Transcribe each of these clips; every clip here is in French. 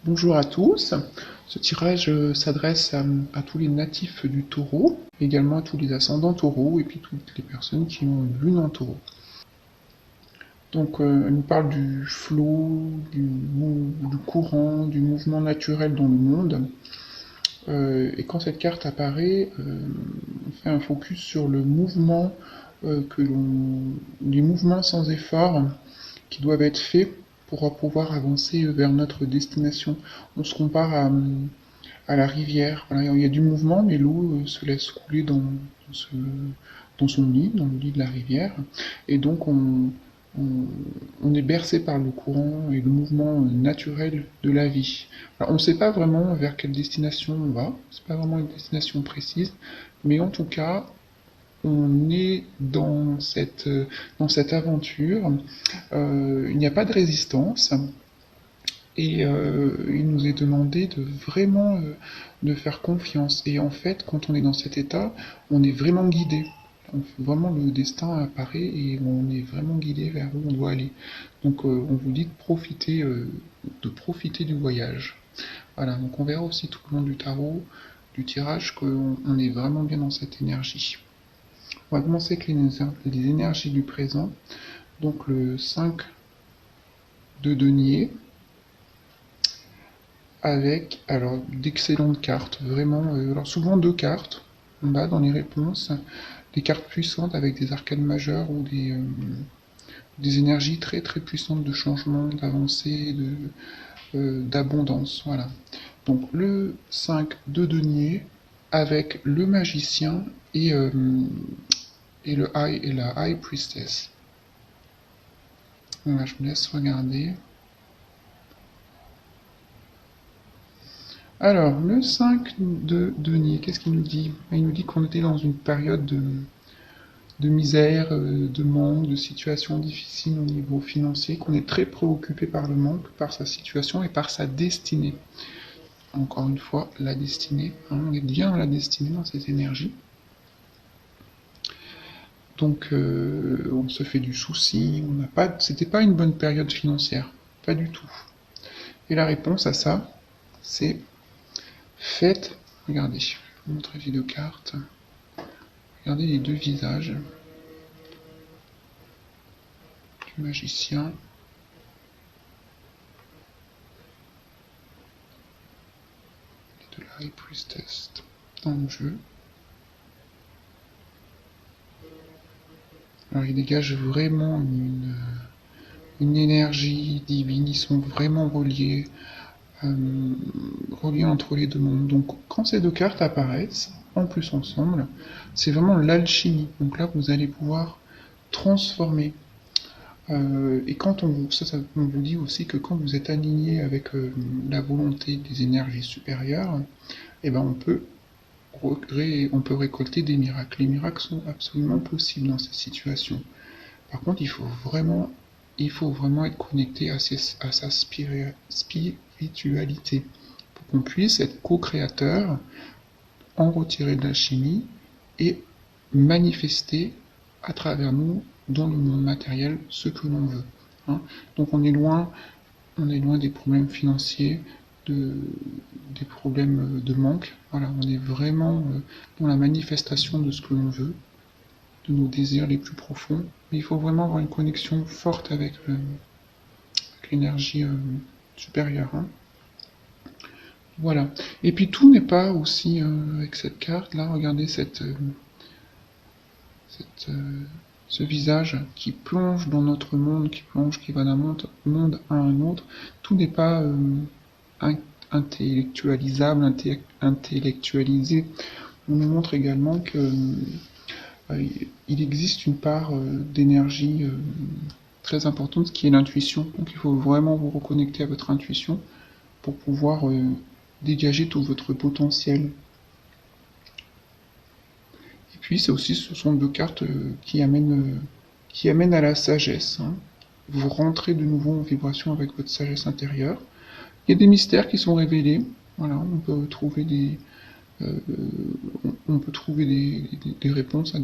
Bonjour à tous. Ce tirage s'adresse à tous les natifs du taureau, également à tous les ascendants taureaux et puis toutes les personnes qui ont une lune en taureau. Donc, elle nous parle du flot, du courant, du mouvement naturel dans le monde. Et quand cette carte apparaît, on fait un focus sur le mouvement, les mouvements sans effort qui doivent être faits pour pouvoir avancer vers notre destination. On se compare à la rivière. Voilà, il y a du mouvement, mais l'eau se laisse couler dans son lit, dans le lit de la rivière. Et donc on- on est bercé par le courant et le mouvement naturel de la vie. Alors, on ne sait pas vraiment vers quelle destination on va, c'est pas vraiment une destination précise, mais en tout cas, on est dans cette aventure. Il n'y a pas de résistance. Et il nous est demandé de vraiment de faire confiance. Et en fait, quand on est dans cet état, on est vraiment guidé. Vraiment, le destin apparaît et on est vraiment guidé vers où on doit aller. Donc, on vous dit de profiter du voyage. Voilà, donc on verra aussi tout le long du tarot, du tirage, qu'on est vraiment bien dans cette énergie. On va commencer avec les énergies du présent. Donc, le 5 de denier, avec alors d'excellentes cartes, vraiment. Alors souvent deux cartes, on a dans les réponses des cartes puissantes avec des arcanes majeures ou des énergies très très puissantes de changement, d'avancée, d'abondance. Voilà. Donc le 5 de denier avec le magicien et la High Priestess. Voilà, je vous laisse regarder. Alors, le 5 de denier, qu'est-ce qu'il nous dit? Il nous dit qu'on était dans une période de misère, de manque, de situation difficile au niveau financier, qu'on est très préoccupé par le manque, par sa situation et par sa destinée. Encore une fois, la destinée, hein, on est bien dans la destinée, dans cette énergie. Donc, on se fait du souci, c'était pas une bonne période financière, pas du tout. Et la réponse à ça, c'est faites, regardez, je vais vous montrer les deux cartes, regardez les deux visages du magicien et de la High Priestess dans le jeu. Alors ils dégagent vraiment une énergie divine, ils sont vraiment reliés entre les deux mondes. Donc quand ces deux cartes apparaissent, en plus ensemble, c'est vraiment l'alchimie. Donc là vous allez pouvoir transformer. Et quand on vous dit aussi que quand vous êtes aligné avec la volonté des énergies supérieures, eh ben on peut récolter des miracles. Les miracles sont absolument possibles dans ces situations. Par contre, il faut vraiment être connecté à sa spiritualité pour qu'on puisse être co-créateur, en retirer de la chimie et manifester à travers nous, dans le monde matériel, ce que l'on veut. Hein. Donc on est loin des problèmes financiers, des problèmes de manque. Voilà, on est vraiment dans la manifestation de ce que l'on veut, de nos désirs les plus profonds. Mais il faut vraiment avoir une connexion forte avec l'énergie supérieure. Hein. Voilà. Et puis tout n'est pas aussi avec cette carte. Là, regardez cette, ce visage qui plonge dans notre monde, qui va d'un monde à un autre. Tout n'est pas intellectualisable, intellectualisé. On nous montre également que il existe une part d'énergie très importante qui est l'intuition. Donc il faut vraiment vous reconnecter à votre intuition pour pouvoir dégager tout votre potentiel. Et puis ce sont deux cartes qui amènent à la sagesse. Hein. Vous rentrez de nouveau en vibration avec votre sagesse intérieure. Il y a des mystères qui sont révélés. Voilà, euh, on peut trouver des réponses à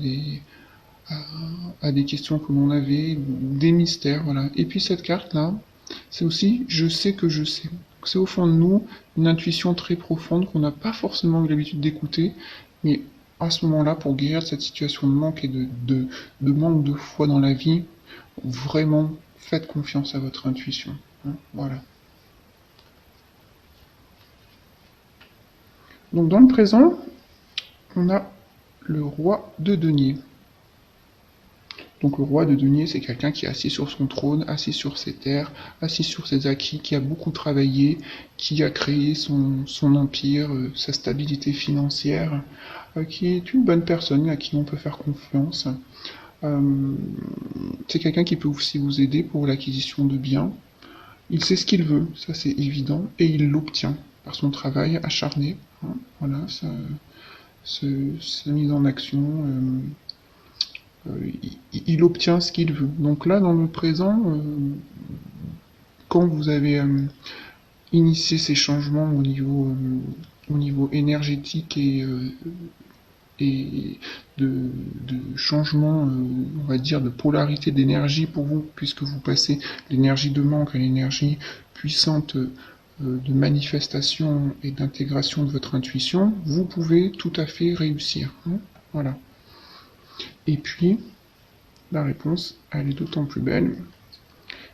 des questions que l'on avait, des mystères, voilà. Et puis cette carte-là, c'est aussi je sais que je sais. C'est au fond de nous une intuition très profonde qu'on n'a pas forcément eu l'habitude d'écouter, mais à ce moment-là, pour guérir de cette situation de manque et de manque de foi dans la vie, vraiment faites confiance à votre intuition. Hein, voilà. Donc dans le présent, on a le roi de denier. Donc le roi de denier, c'est quelqu'un qui est assis sur son trône, assis sur ses terres, assis sur ses acquis, qui a beaucoup travaillé, qui a créé son empire, sa stabilité financière, qui est une bonne personne à qui on peut faire confiance. Euh, c'est quelqu'un qui peut aussi vous aider pour l'acquisition de biens. Il sait ce qu'il veut, ça c'est évident, et il l'obtient par son travail acharné. Hein, voilà, sa mise en action. Il obtient ce qu'il veut. Donc là, dans le présent, quand vous avez initié ces changements au niveau énergétique et de changement, on va dire, de polarité d'énergie pour vous, puisque vous passez l'énergie de manque à l'énergie puissante de manifestation et d'intégration de votre intuition, vous pouvez tout à fait réussir. Hein, voilà. Et puis, la réponse, elle est d'autant plus belle,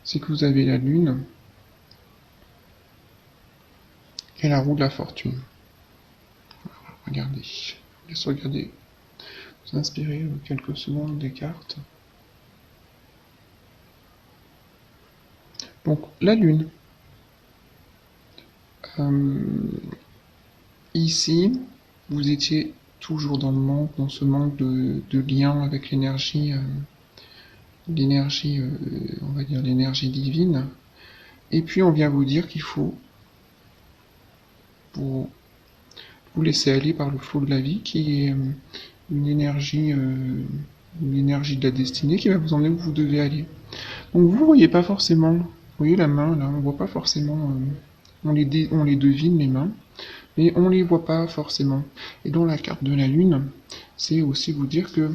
c'est que vous avez la lune et la roue de la fortune. Regardez, laisse regarder, vous inspirez quelques secondes des cartes. Donc la lune. Ici, vous étiez toujours dans le manque, dans ce manque de lien avec l'énergie, on va dire l'énergie divine. Et puis on vient vous dire qu'il faut vous laisser aller par le flot de la vie, qui est une énergie, euh, une énergie de la destinée qui va vous emmener où vous devez aller. Donc vous voyez pas forcément, vous voyez la main là, on voit pas forcément, on les devine les mains, mais on les voit pas forcément. Et dans la carte de la lune, c'est aussi vous dire que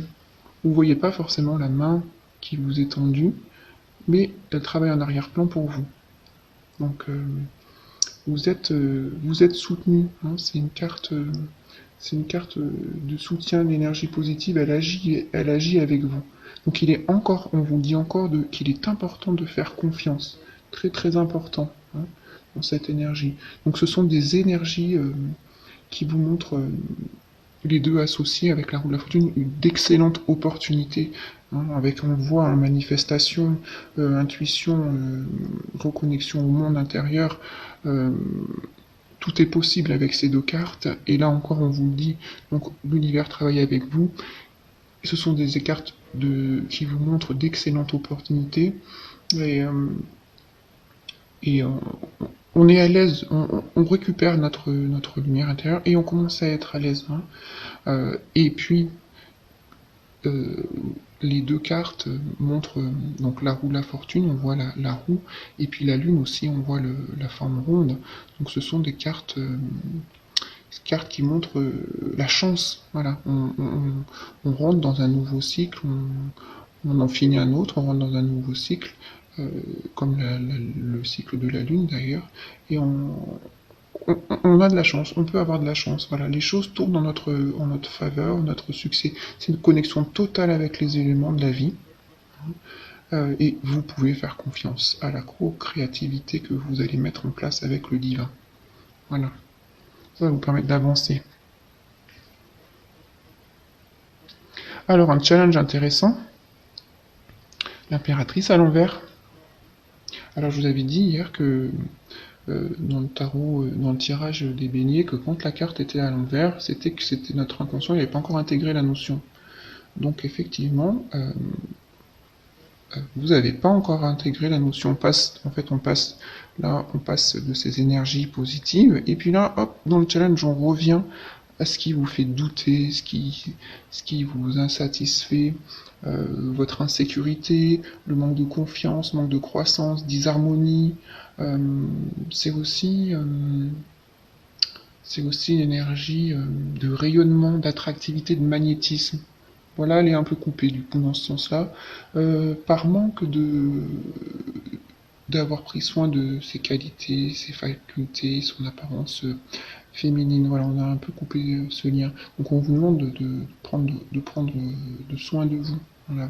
vous voyez pas forcément la main qui vous est tendue, mais elle travaille en arrière-plan pour vous. Donc vous êtes soutenu. Hein, c'est une carte de soutien d'énergie positive. Elle agit avec vous. Donc il est encore, on vous dit encore qu'il est important de faire confiance, très très important, hein, dans cette énergie. Donc ce sont des énergies qui vous montrent les deux associés avec la roue de la fortune, d'excellentes opportunités. Hein, avec, on voit, hein, manifestation, intuition, reconnexion au monde intérieur. euh, Tout est possible avec ces deux cartes. Et là encore, on vous le dit, donc l'univers travaille avec vous. Ce sont des cartes qui vous montrent d'excellentes opportunités. Et, euh, et on est à l'aise, on récupère notre lumière intérieure et on commence à être à l'aise. Hein. Et puis, euh, les deux cartes montrent donc la roue de la fortune, on voit la roue, et puis la lune aussi, on voit la forme ronde. Donc ce sont des cartes qui montrent la chance. Voilà, on rentre dans un nouveau cycle, on en finit un autre, on rentre dans un nouveau cycle, euh, comme le cycle de la lune d'ailleurs, et on a de la chance, on peut avoir de la chance. Voilà, les choses tournent en notre faveur, notre succès. C'est une connexion totale avec les éléments de la vie. Et vous pouvez faire confiance à la co-créativité que vous allez mettre en place avec le divin. Voilà, ça va vous permettre d'avancer. Alors, un challenge intéressant, l'impératrice à l'envers. Alors, je vous avais dit hier que dans le tarot, dans le tirage des beignets, que quand la carte était à l'envers, c'était que c'était notre inconscient, il n'avait pas encore intégré la notion. Donc, effectivement, vous n'avez pas encore intégré la notion. On passe de ces énergies positives, et puis là, hop, dans le challenge, on revient à ce qui vous fait douter, ce qui vous insatisfait, votre insécurité, le manque de confiance, manque de croissance, disharmonie. Euh, c'est aussi, euh, c'est aussi l'énergie de rayonnement, d'attractivité, de magnétisme. Voilà, elle est un peu coupée du coup dans ce sens-là, par manque d'avoir pris soin de ses qualités, ses facultés, son apparence féminine. Voilà, on a un peu coupé ce lien. Donc on vous demande de soin de vous. Voilà.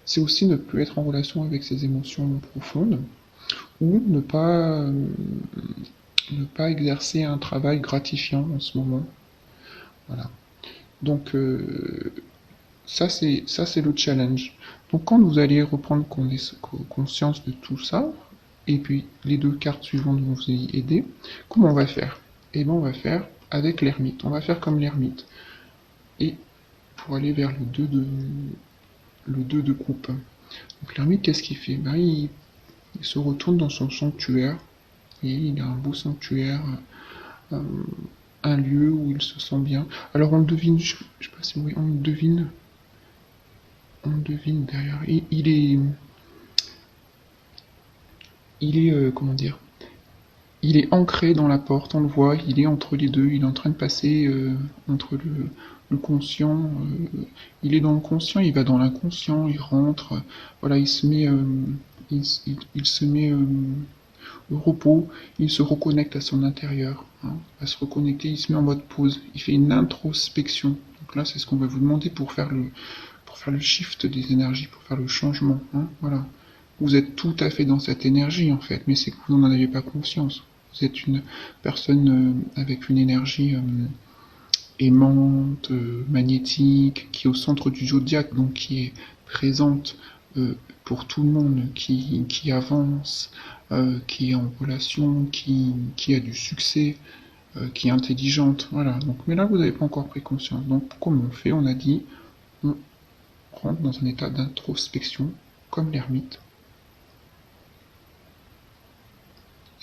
C'est aussi ne plus être en relation avec ses émotions profondes ou ne pas exercer un travail gratifiant en ce moment. Voilà. Donc ça c'est le challenge. Donc quand vous allez reprendre conscience de tout ça, et puis les deux cartes suivantes vont vous y aider, comment on va faire? Eh bien on va faire avec l'ermite. On va faire comme l'ermite. Et pour aller vers le 2 de coupe. Donc l'ermite, qu'est-ce qu'il fait? Ben, il se retourne dans son sanctuaire. Et il a un beau sanctuaire, euh, un lieu où il se sent bien. Alors on le devine, je sais pas si oui, on le devine derrière. Comment dire, il est ancré dans la porte, on le voit, il est entre les deux, il est en train de passer entre le conscient, il est dans le conscient, il va dans l'inconscient, il rentre, voilà, il se met au repos, il se reconnecte à son intérieur, hein, à se reconnecter, il se met en mode pause, il fait une introspection. Donc là, c'est ce qu'on va vous demander pour faire le shift des énergies, pour faire le changement, hein, voilà. Vous êtes tout à fait dans cette énergie en fait, mais c'est que vous n'en avez pas conscience. Vous êtes une personne avec une énergie aimante, magnétique, qui est au centre du zodiaque, donc qui est présente pour tout le monde, qui avance, qui est en relation, qui a du succès, qui est intelligente. Voilà. Donc, mais là, vous n'avez pas encore pris conscience. Donc, comment on fait? On a dit, on rentre dans un état d'introspection, comme l'ermite.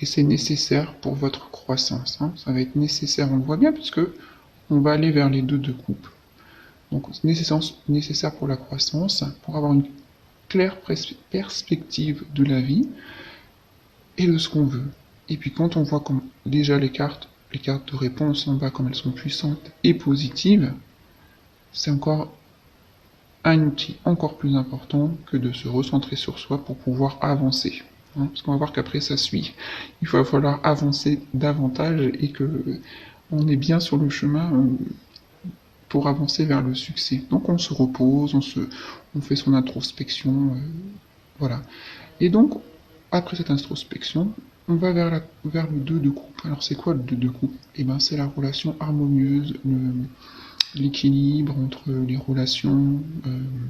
Et c'est nécessaire pour votre croissance. Hein. Ça va être nécessaire, on le voit bien, puisque on va aller vers les deux de coupe. Donc c'est nécessaire pour la croissance, pour avoir une claire perspective de la vie et de ce qu'on veut. Et puis quand on voit comme déjà les cartes de réponse en bas, comme elles sont puissantes et positives, c'est encore un outil encore plus important que de se recentrer sur soi pour pouvoir avancer. Hein, parce qu'on va voir qu'après ça suit. Il va falloir avancer davantage et que on est bien sur le chemin pour avancer vers le succès. Donc on se repose, on fait son introspection, voilà. Et donc, après cette introspection, on va vers le 2 de coupe. Alors c'est quoi le 2 de coupe? Eh ben c'est la relation harmonieuse, l'équilibre entre les relations,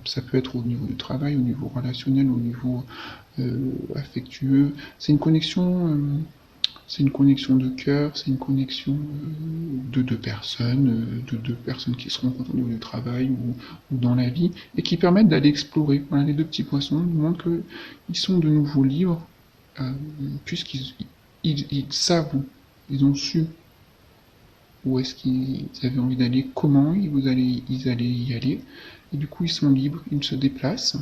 ça peut être au niveau du travail, au niveau relationnel, au niveau affectueux. C'est une connexion de cœur, c'est une connexion de deux personnes qui se rencontrent au niveau du travail ou dans la vie, et qui permettent d'aller explorer. Voilà, les deux petits poissons nous montrent qu'ils sont de nouveau libres, puisqu'ils savent où, ils ont su où est-ce qu'ils avaient envie d'aller, comment ils allaient y aller, et du coup ils sont libres, ils se déplacent,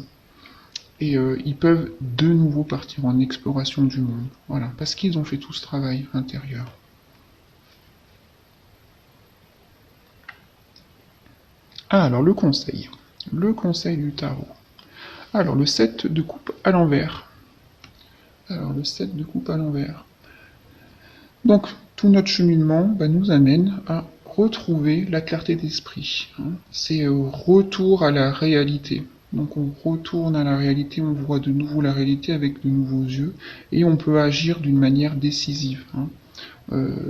et ils peuvent de nouveau partir en exploration du monde. Voilà, parce qu'ils ont fait tout ce travail intérieur. Ah, alors le conseil. Le conseil du tarot. Alors le 7 de coupe à l'envers. Alors le 7 de coupe à l'envers. Donc tout notre cheminement nous amène à retrouver la clarté d'esprit. Hein. C'est retour à la réalité. Donc on retourne à la réalité, on voit de nouveau la réalité avec de nouveaux yeux et on peut agir d'une manière décisive. Hein.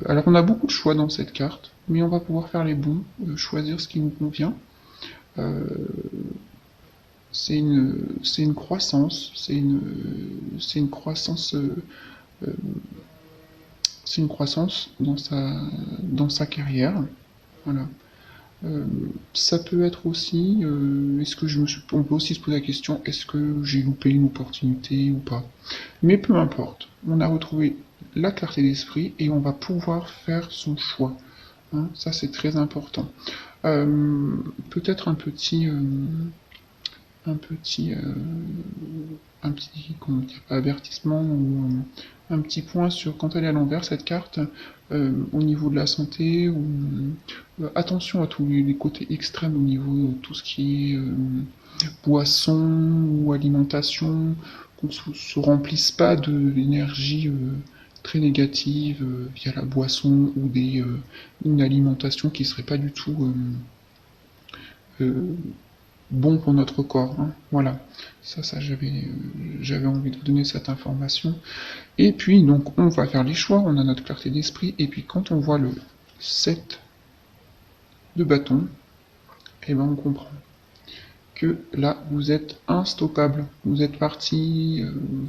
Alors on a beaucoup de choix dans cette carte, mais on va pouvoir faire les bons, choisir ce qui nous convient. Euh, c'est une croissance, c'est une croissance, c'est une croissance dans sa carrière. Voilà. Euh, Ça peut être aussi, on peut aussi se poser la question, est-ce que j'ai loupé une opportunité ou pas? Mais peu importe, on a retrouvé la clarté d'esprit et on va pouvoir faire son choix. Hein, ça c'est très important. Euh, Peut-être un petit comment dire, avertissement ou un petit point sur quand elle est à l'envers cette carte au niveau de la santé ou attention à tous les côtés extrêmes au niveau de tout ce qui est boisson ou alimentation qu'on se remplisse pas de l'énergie très négative via la boisson ou une alimentation qui serait pas du tout euh, bon pour notre corps, hein. Voilà, ça j'avais envie de donner cette information. Et puis donc on va faire les choix, on a notre clarté d'esprit, et puis quand on voit le 7 de bâton, et ben on comprend que là vous êtes instoppable. Vous êtes parti,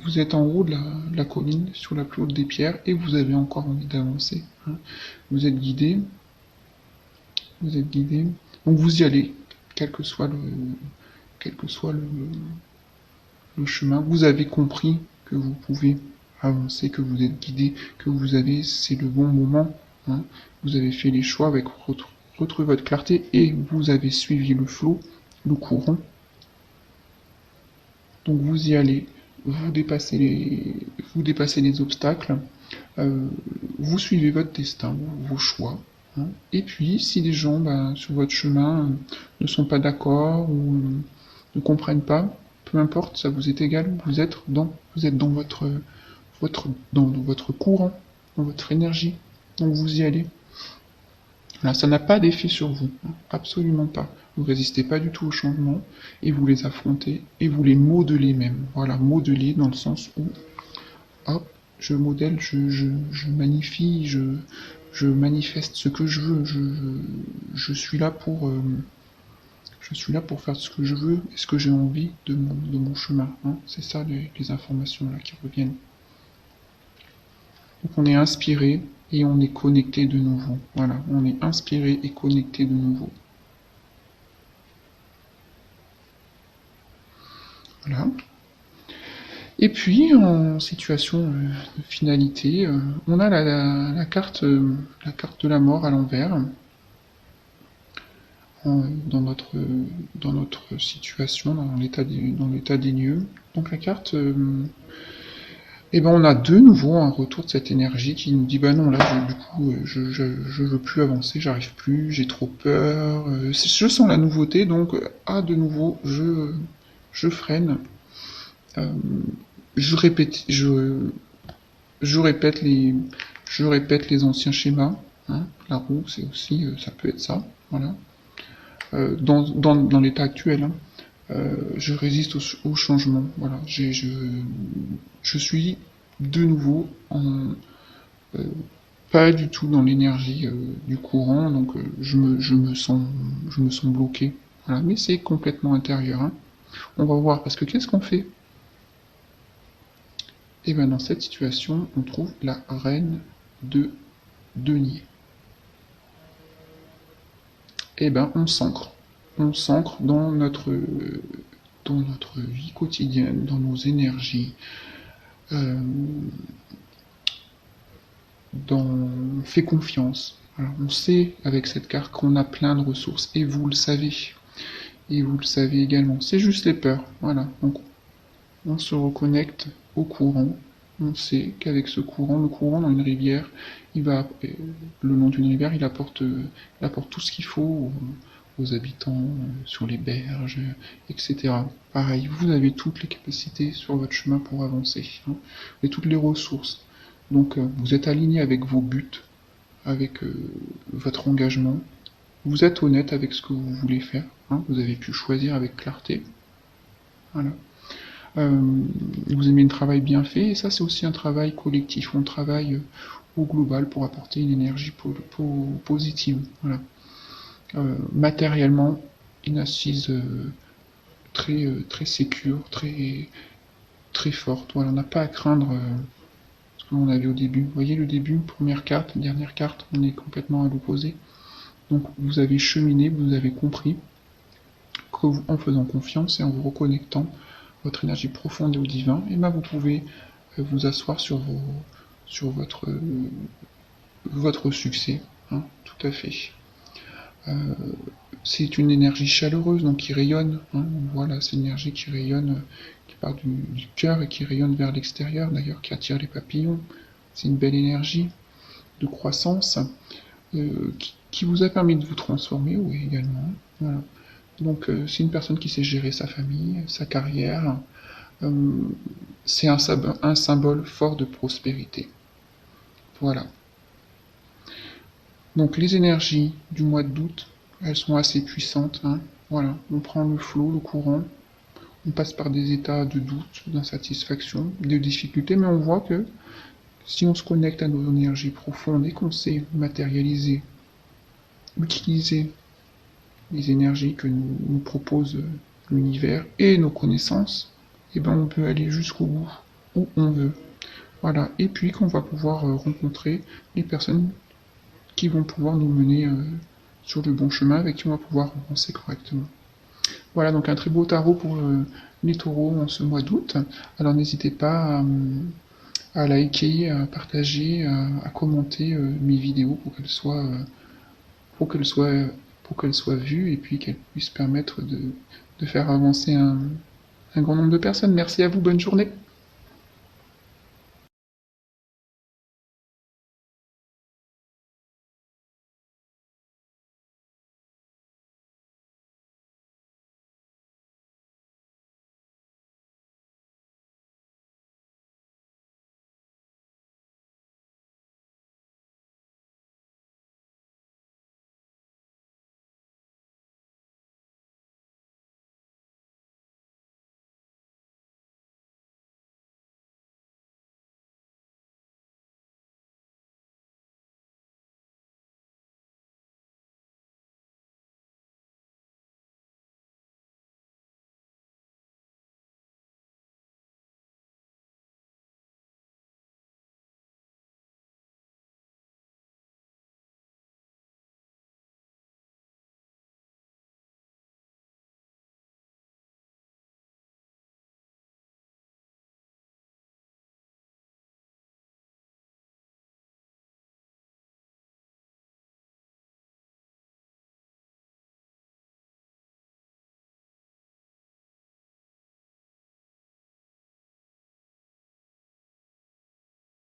vous êtes en haut de la colline, sur la plus haute des pierres, et vous avez encore envie d'avancer, hein. Vous êtes guidé, vous êtes guidé, donc vous y allez, quel que soit quel que soit le chemin. Vous avez compris que vous pouvez avancer, que vous êtes guidé, que c'est le bon moment, hein. Vous avez fait les choix avec retrouver votre clarté et vous avez suivi le flot, le courant. Donc vous y allez, vous dépassez les obstacles, euh, vous suivez votre destin, vos choix, hein. Et puis si les gens sur votre chemin ne sont pas d'accord ou ne comprennent pas, peu importe, ça vous est égal, vous êtes dans dans votre courant, dans votre énergie, donc vous y allez. Là, ça n'a pas d'effet sur vous, hein, absolument pas. Vous résistez pas du tout au changement et vous les affrontez et vous les modelez même. Voilà, modeler dans le sens où, hop, je modèle, je magnifie, je manifeste ce que je veux. Je suis là je suis là pour faire ce que je veux et ce que j'ai envie de mon chemin, hein. C'est ça les informations là qui reviennent. Donc on est inspiré et on est connecté de nouveau. Voilà, on est inspiré et connecté de nouveau. Voilà. Et puis, en situation de finalité, on a la carte de la mort à l'envers dans notre situation, dans l'état des lieux. Donc la carte, eh ben, on a de nouveau un retour de cette énergie qui nous dit bah non là du coup je veux plus avancer, j'arrive plus, j'ai trop peur, je sens la nouveauté donc de nouveau je freine, euh, je répète je répète les je répète les anciens schémas, hein. La roue c'est aussi ça peut être ça, voilà. Dans l'état actuel, hein. Je résiste au changement, voilà. Je suis de nouveau euh, pas du tout dans l'énergie du courant, donc je me sens bloqué. Voilà, mais c'est complètement intérieur, hein. On va voir, parce que qu'est-ce qu'on fait? Et bien dans cette situation, on trouve la reine de denier. Et ben on s'ancre dans notre vie quotidienne, dans nos énergies, euh, on fait confiance. Voilà, on sait avec cette carte qu'on a plein de ressources et vous le savez. Et vous le savez également. C'est juste les peurs. Voilà. Donc on se reconnecte au courant. On sait qu'avec ce courant, le courant dans une rivière, le long d'une rivière, il apporte tout ce qu'il faut aux habitants, sur les berges, etc. Pareil, vous avez toutes les capacités sur votre chemin pour avancer, hein, et toutes les ressources. Donc vous êtes aligné avec vos buts, avec votre engagement. Vous êtes honnête avec ce que vous voulez faire, hein, vous avez pu choisir avec clarté. Voilà. Euh, vous aimez un travail bien fait, et ça c'est aussi un travail collectif, on travaille au global pour apporter une énergie positive. Voilà. Matériellement, une assise très sécure, très forte. Voilà, on n'a pas à craindre ce que l'on avait au début. Vous voyez le début, première carte, dernière carte, on est complètement à l'opposé. Donc vous avez cheminé, vous avez compris qu'en faisant confiance et en vous reconnectant votre énergie profonde et au divin, et ben vous pouvez vous asseoir sur votre succès, hein, tout à fait. Euh, c'est une énergie chaleureuse, donc qui rayonne, hein, voilà, c'est une énergie qui rayonne, qui part du cœur et qui rayonne vers l'extérieur, d'ailleurs, qui attire les papillons. C'est une belle énergie de croissance qui vous a permis de vous transformer, oui, également. Voilà. Donc, c'est une personne qui sait gérer sa famille, sa carrière, euh, c'est un symbole fort de prospérité. Voilà. Donc les énergies du mois d'août, elles sont assez puissantes, hein. Voilà, on prend le flot, le courant, on passe par des états de doute, d'insatisfaction, de difficulté, mais on voit que si on se connecte à nos énergies profondes et qu'on sait matérialiser, utiliser les énergies que nous propose l'univers et nos connaissances, eh ben on peut aller jusqu'au bout, où on veut. Voilà, et puis qu'on va pouvoir rencontrer les personnes qui vont pouvoir nous mener sur le bon chemin, avec qui on va pouvoir avancer correctement. Voilà, donc un très beau tarot pour les taureaux en ce mois d'août. Alors n'hésitez pas à liker, à partager, à commenter mes vidéos pour qu'elles soient, pour qu'elles soient vues et puis qu'elles puissent permettre de faire avancer un grand nombre de personnes. Merci à vous, bonne journée.